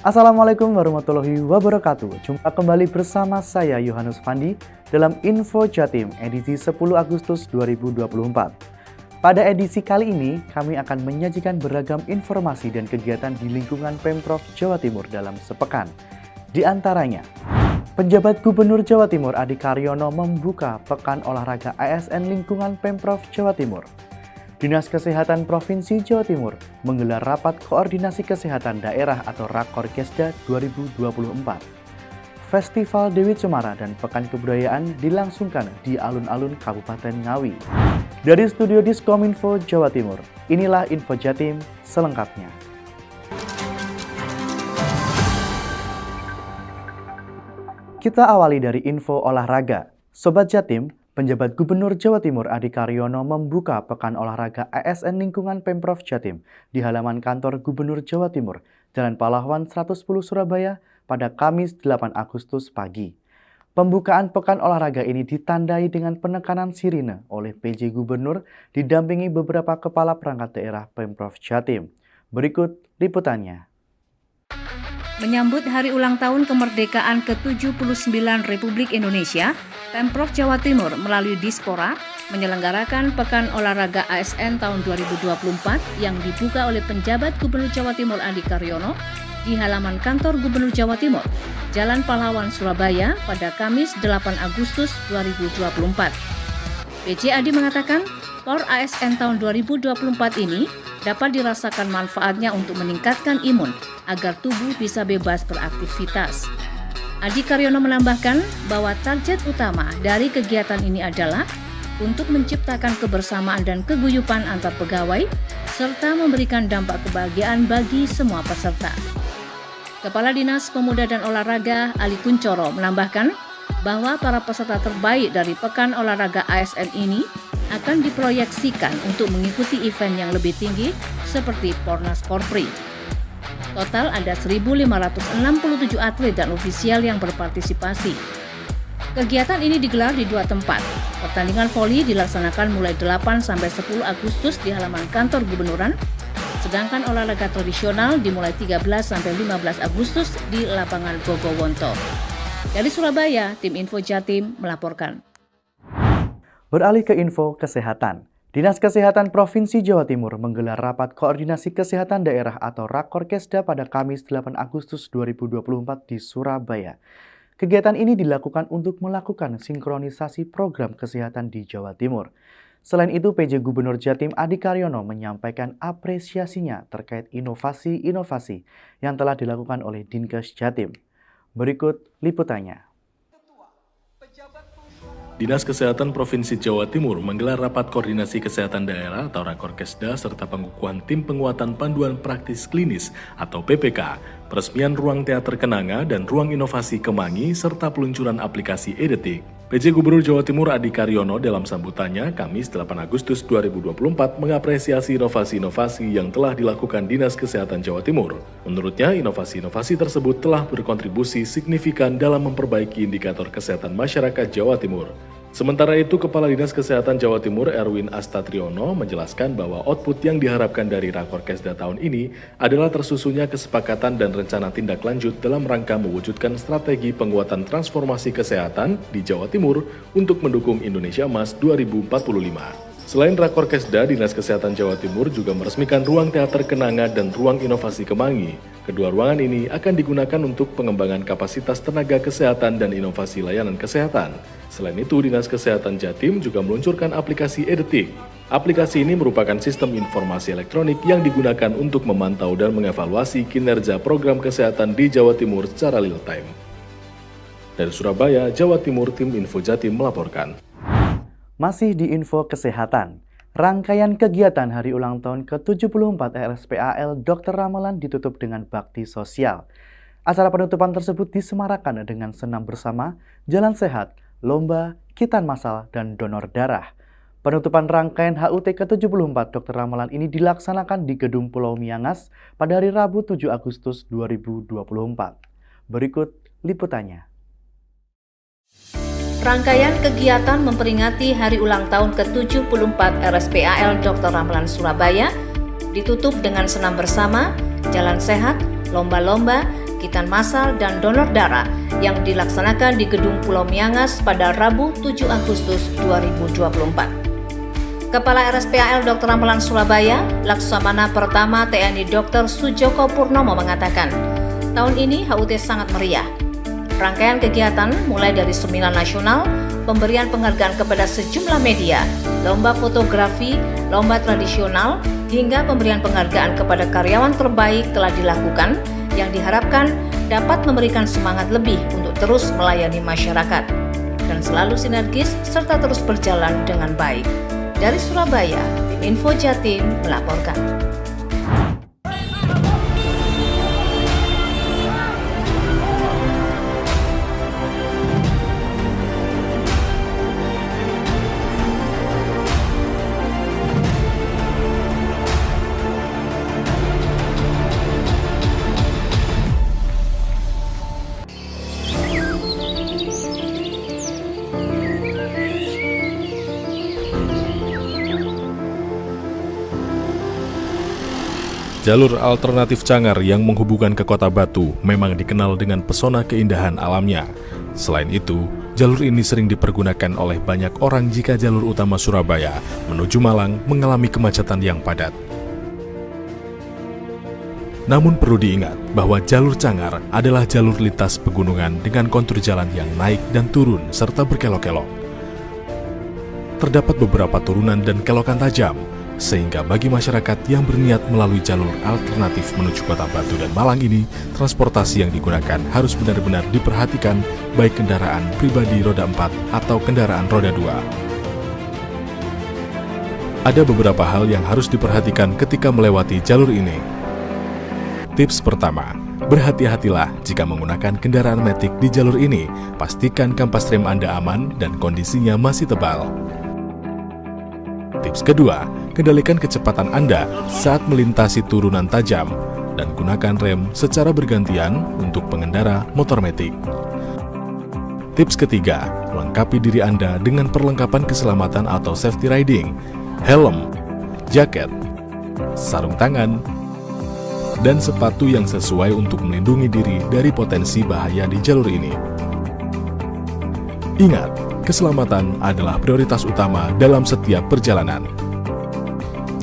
Assalamualaikum warahmatullahi wabarakatuh. Jumpa kembali bersama saya Yohannes Fandi dalam Info Jatim edisi 10 Agustus 2024. Pada edisi kali ini, kami akan menyajikan beragam informasi dan kegiatan di lingkungan Pemprov Jawa Timur dalam sepekan. Di antaranya, penjabat Gubernur Jawa Timur Adi Karyono membuka Pekan Olahraga ASN Lingkungan Pemprov Jawa Timur. Dinas Kesehatan Provinsi Jawa Timur menggelar Rapat Koordinasi Kesehatan Daerah atau Rakorkesda 2024. Festival Dewi Cemara dan Pekan Kebudayaan dilangsungkan di alun-alun Kabupaten Ngawi. Dari studio Diskominfo Jawa Timur, inilah Info Jatim selengkapnya. Kita awali dari info olahraga. Sobat Jatim, penjabat Gubernur Jawa Timur Adi Karyono membuka Pekan Olahraga ASN Lingkungan Pemprov Jatim di halaman kantor Gubernur Jawa Timur, Jalan Pahlawan 110 Surabaya pada Kamis 8 Agustus pagi. Pembukaan Pekan Olahraga ini ditandai dengan penekanan sirine oleh PJ Gubernur didampingi beberapa kepala perangkat daerah Pemprov Jatim. Berikut liputannya. Menyambut Hari Ulang Tahun Kemerdekaan ke-79 Republik Indonesia, Pemprov Jawa Timur melalui Dispora menyelenggarakan Pekan Olahraga ASN tahun 2024 yang dibuka oleh penjabat Gubernur Jawa Timur Adi Karyono di halaman kantor Gubernur Jawa Timur, Jalan Pahlawan Surabaya pada Kamis 8 Agustus 2024. PJ Adi mengatakan, POR ASN tahun 2024 ini dapat dirasakan manfaatnya untuk meningkatkan imun agar tubuh bisa bebas beraktivitas. Adi Karyono menambahkan bahwa target utama dari kegiatan ini adalah untuk menciptakan kebersamaan dan keguyupan antar pegawai serta memberikan dampak kebahagiaan bagi semua peserta. Kepala Dinas Pemuda dan Olahraga Ali Kuncoro menambahkan bahwa para peserta terbaik dari Pekan Olahraga ASN ini akan diproyeksikan untuk mengikuti event yang lebih tinggi seperti Pornas Korpri. Total ada 1.567 atlet dan ofisial yang berpartisipasi. Kegiatan ini digelar di dua tempat. Pertandingan voli dilaksanakan mulai 8 sampai 10 Agustus di halaman kantor gubernuran, sedangkan olahraga tradisional dimulai 13 sampai 15 Agustus di lapangan Gogowonto. Dari Surabaya, tim Info Jatim melaporkan. Beralih ke info kesehatan. Dinas Kesehatan Provinsi Jawa Timur menggelar Rapat Koordinasi Kesehatan Daerah atau Rakorkesda pada Kamis 8 Agustus 2024 di Surabaya. Kegiatan ini dilakukan untuk melakukan sinkronisasi program kesehatan di Jawa Timur. Selain itu, PJ Gubernur Jatim Adi Karyono menyampaikan apresiasinya terkait inovasi-inovasi yang telah dilakukan oleh Dinkes Jatim. Berikut liputannya. Dinas Kesehatan Provinsi Jawa Timur menggelar Rapat Koordinasi Kesehatan Daerah atau Rakorkesda serta pengukuhan Tim Penguatan Panduan Praktis Klinis atau PPK, peresmian Ruang Teater Kenanga dan Ruang Inovasi Kemangi serta peluncuran aplikasi eDetik. PJ Gubernur Jawa Timur Adi Karyono dalam sambutannya Kamis 8 Agustus 2024 mengapresiasi inovasi-inovasi yang telah dilakukan Dinas Kesehatan Jawa Timur. Menurutnya, inovasi-inovasi tersebut telah berkontribusi signifikan dalam memperbaiki indikator kesehatan masyarakat Jawa Timur. Sementara itu, Kepala Dinas Kesehatan Jawa Timur Erwin Astatriono menjelaskan bahwa output yang diharapkan dari Rakorkesda tahun ini adalah tersusunnya kesepakatan dan rencana tindak lanjut dalam rangka mewujudkan strategi penguatan transformasi kesehatan di Jawa Timur untuk mendukung Indonesia Emas 2045. Selain Rakorkesda, Dinas Kesehatan Jawa Timur juga meresmikan Ruang Teater Kenanga dan Ruang Inovasi Kemangi. Kedua ruangan ini akan digunakan untuk pengembangan kapasitas tenaga kesehatan dan inovasi layanan kesehatan. Selain itu, Dinas Kesehatan Jatim juga meluncurkan aplikasi eDetik. Aplikasi ini merupakan sistem informasi elektronik yang digunakan untuk memantau dan mengevaluasi kinerja program kesehatan di Jawa Timur secara real time. Dari Surabaya, Jawa Timur, tim Info Jatim melaporkan. Masih di info kesehatan, rangkaian kegiatan Hari Ulang Tahun ke-74 RSPAL Dr. Ramelan ditutup dengan bakti sosial. Acara penutupan tersebut disemarakan dengan senam bersama, jalan sehat, lomba, khitan massal, dan donor darah. Penutupan rangkaian HUT ke-74 Dr. Ramelan ini dilaksanakan di Gedung Pulau Miangas pada hari Rabu 7 Agustus 2024. Berikut liputannya. Rangkaian kegiatan memperingati Hari Ulang Tahun ke-74 RSPAL Dr. Ramelan Surabaya ditutup dengan senam bersama, jalan sehat, lomba-lomba, penyakitan massal dan donor darah yang dilaksanakan di Gedung Pulau Miangas pada Rabu 7 Agustus 2024. Kepala RSPAL Dr. Ramlan Surabaya, Laksamana Pertama TNI Dr. Sujoko Purnomo mengatakan, tahun ini HUT sangat meriah. Rangkaian kegiatan mulai dari seminar nasional, pemberian penghargaan kepada sejumlah media, lomba fotografi, lomba tradisional, hingga pemberian penghargaan kepada karyawan terbaik telah dilakukan yang diharapkan dapat memberikan semangat lebih untuk terus melayani masyarakat dan selalu sinergis serta terus berjalan dengan baik. Dari Surabaya, tim Info Jatim melaporkan. Jalur alternatif Cangar yang menghubungkan ke Kota Batu memang dikenal dengan pesona keindahan alamnya. Selain itu, jalur ini sering dipergunakan oleh banyak orang jika jalur utama Surabaya menuju Malang mengalami kemacetan yang padat. Namun perlu diingat bahwa jalur Cangar adalah jalur lintas pegunungan dengan kontur jalan yang naik dan turun serta berkelok-kelok. Terdapat beberapa turunan dan kelokan tajam, sehingga bagi masyarakat yang berniat melalui jalur alternatif menuju Kota Batu dan Malang ini, transportasi yang digunakan harus benar-benar diperhatikan baik kendaraan pribadi roda 4 atau kendaraan roda 2. Ada beberapa hal yang harus diperhatikan ketika melewati jalur ini. Tips pertama, berhati-hatilah jika menggunakan kendaraan matic di jalur ini. Pastikan kampas rem Anda aman dan kondisinya masih tebal. Tips kedua, kendalikan kecepatan Anda saat melintasi turunan tajam dan gunakan rem secara bergantian untuk pengendara motor matic. Tips ketiga, lengkapi diri Anda dengan perlengkapan keselamatan atau safety riding, helm, jaket, sarung tangan, dan sepatu yang sesuai untuk melindungi diri dari potensi bahaya di jalur ini. Ingat, keselamatan adalah prioritas utama dalam setiap perjalanan.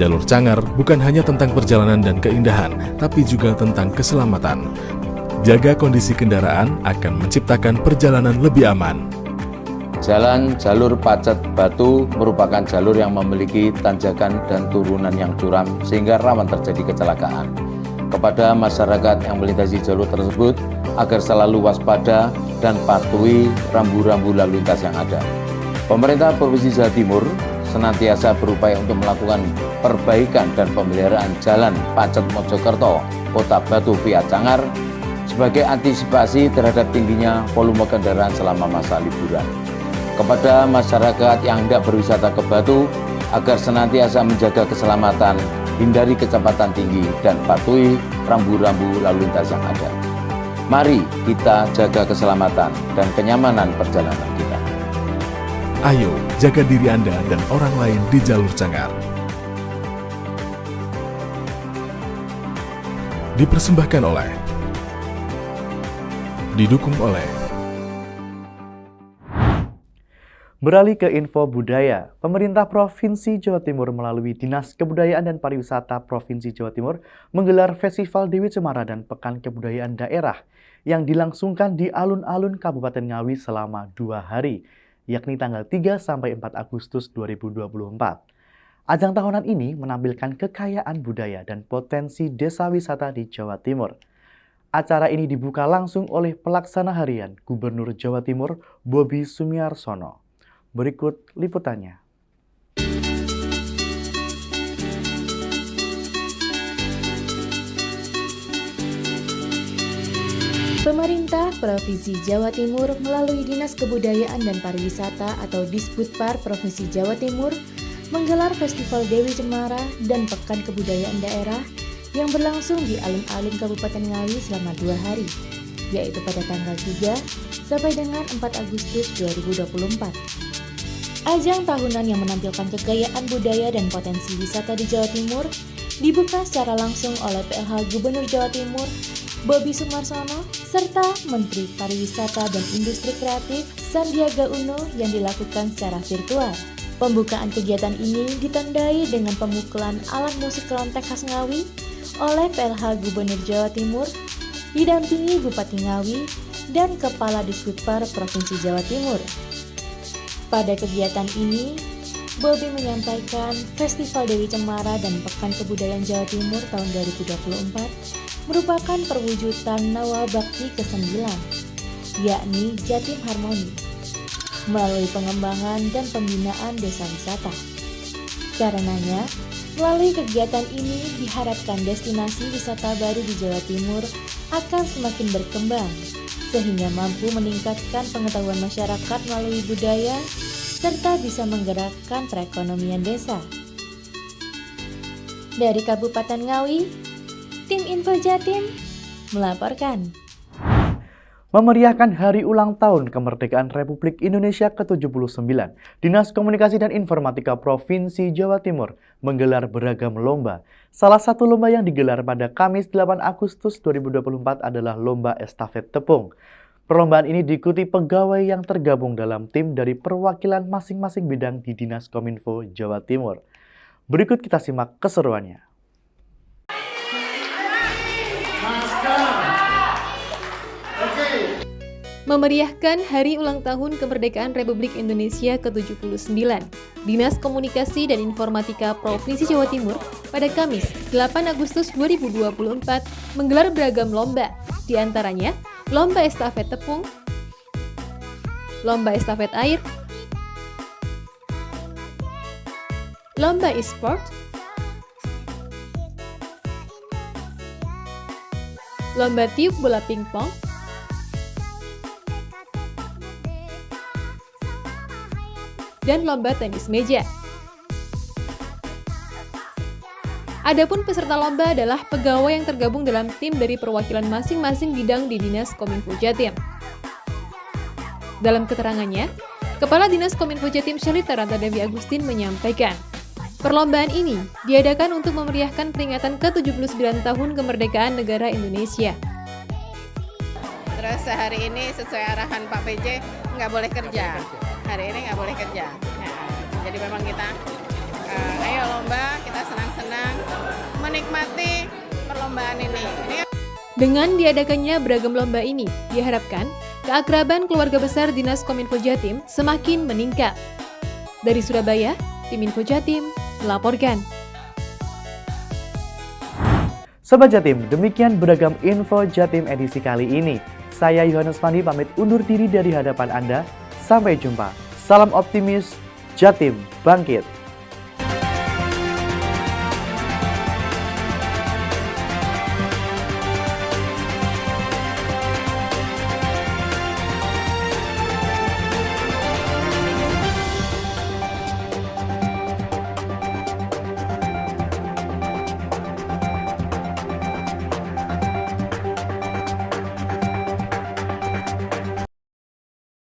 Jalur Cangar bukan hanya tentang perjalanan dan keindahan, tapi juga tentang keselamatan. Jaga kondisi kendaraan akan menciptakan perjalanan lebih aman. Jalan jalur Pacet Batu merupakan jalur yang memiliki tanjakan dan turunan yang curam sehingga rawan terjadi kecelakaan. Kepada masyarakat yang melintasi jalur tersebut agar selalu waspada dan patuhi rambu-rambu lalu lintas yang ada. Pemerintah Provinsi Jawa Timur senantiasa berupaya untuk melakukan perbaikan dan pemeliharaan jalan Pacet Mojokerto, Kota Batu via Cangar sebagai antisipasi terhadap tingginya volume kendaraan selama masa liburan. Kepada masyarakat yang hendak berwisata ke Batu agar senantiasa menjaga keselamatan, hindari kecepatan tinggi dan patuhi rambu-rambu lalu lintas yang ada. Mari kita jaga keselamatan dan kenyamanan perjalanan kita. Ayo, jaga diri Anda dan orang lain di jalur Cangar. Dipersembahkan oleh, didukung oleh. Beralih ke info budaya, pemerintah Provinsi Jawa Timur melalui Dinas Kebudayaan dan Pariwisata Provinsi Jawa Timur menggelar Festival Dewi Cemara dan Pekan Kebudayaan Daerah yang dilangsungkan di alun-alun Kabupaten Ngawi selama 2 hari, yakni tanggal 3 sampai 4 Agustus 2024. Ajang tahunan ini menampilkan kekayaan budaya dan potensi desa wisata di Jawa Timur. Acara ini dibuka langsung oleh pelaksana harian Gubernur Jawa Timur Bobi Sumiarsono. Berikut liputannya. Pemerintah Provinsi Jawa Timur melalui Dinas Kebudayaan dan Pariwisata atau Disbudpar Provinsi Jawa Timur menggelar Festival Dewi Cemara dan Pekan Kebudayaan Daerah yang berlangsung di alun-alun Kabupaten Ngawi selama 2 hari, yaitu pada tanggal 3 sampai dengan 4 Agustus 2024. Ajang tahunan yang menampilkan kekayaan budaya dan potensi wisata di Jawa Timur dibuka secara langsung oleh PLH Gubernur Jawa Timur Bobi Sumarsono, serta Menteri Pariwisata dan Industri Kreatif Sandiaga Uno yang dilakukan secara virtual. Pembukaan kegiatan ini ditandai dengan pemukulan alat musik kelontek khas Ngawi oleh PLH Gubernur Jawa Timur, didampingi Bupati Ngawi dan Kepala Disputpar Provinsi Jawa Timur. Pada kegiatan ini, Bobi menyampaikan Festival Dewi Cemara dan Pekan Kebudayaan Jawa Timur tahun 2024 merupakan perwujudan Nawal Bakti ke-9, yakni Jatim Harmoni, melalui pengembangan dan pembinaan desa wisata. Karenanya, melalui kegiatan ini diharapkan destinasi wisata baru di Jawa Timur akan semakin berkembang, sehingga mampu meningkatkan pengetahuan masyarakat melalui budaya, serta bisa menggerakkan perekonomian desa. Dari Kabupaten Ngawi, Tim Info Jatim melaporkan. Memeriahkan hari ulang tahun kemerdekaan Republik Indonesia ke-79, Dinas Komunikasi dan Informatika Provinsi Jawa Timur menggelar beragam lomba. Salah satu lomba yang digelar pada Kamis 8 Agustus 2024 adalah Lomba Estafet Tepung. Perlombaan ini diikuti pegawai yang tergabung dalam tim dari perwakilan masing-masing bidang di Dinas Kominfo Jawa Timur. Berikut kita simak keseruannya. Memeriahkan Hari Ulang Tahun Kemerdekaan Republik Indonesia ke-79, Dinas Komunikasi dan Informatika Provinsi Jawa Timur pada Kamis 8 Agustus 2024 menggelar beragam lomba, di antaranya Lomba Estafet Tepung, Lomba Estafet Air, Lomba E-Sport, Lomba Tiup Bola Pingpong, dan Lomba Tenis Meja. Adapun peserta lomba adalah pegawai yang tergabung dalam tim dari perwakilan masing-masing bidang di Dinas Kominfo Jatim. Dalam keterangannya, Kepala Dinas Kominfo Jatim Shelita Dewi Agustin menyampaikan, perlombaan ini diadakan untuk memeriahkan peringatan ke-79 tahun kemerdekaan negara Indonesia. Terus sehari ini sesuai arahan Pak PJ nggak boleh kerja. Hari ini nggak boleh kerja. Ya, jadi memang kita ayo lomba, kita senang-senang menikmati perlombaan ini. Dengan diadakannya beragam lomba ini, diharapkan keakraban keluarga besar Dinas Kominfo Jatim semakin meningkat. Dari Surabaya, Tim Info Jatim melaporkan. Sobat Jatim, demikian beragam info Jatim edisi kali ini. Saya Yohanes Fandi pamit undur diri dari hadapan Anda. Sampai jumpa. Salam optimis, Jatim bangkit.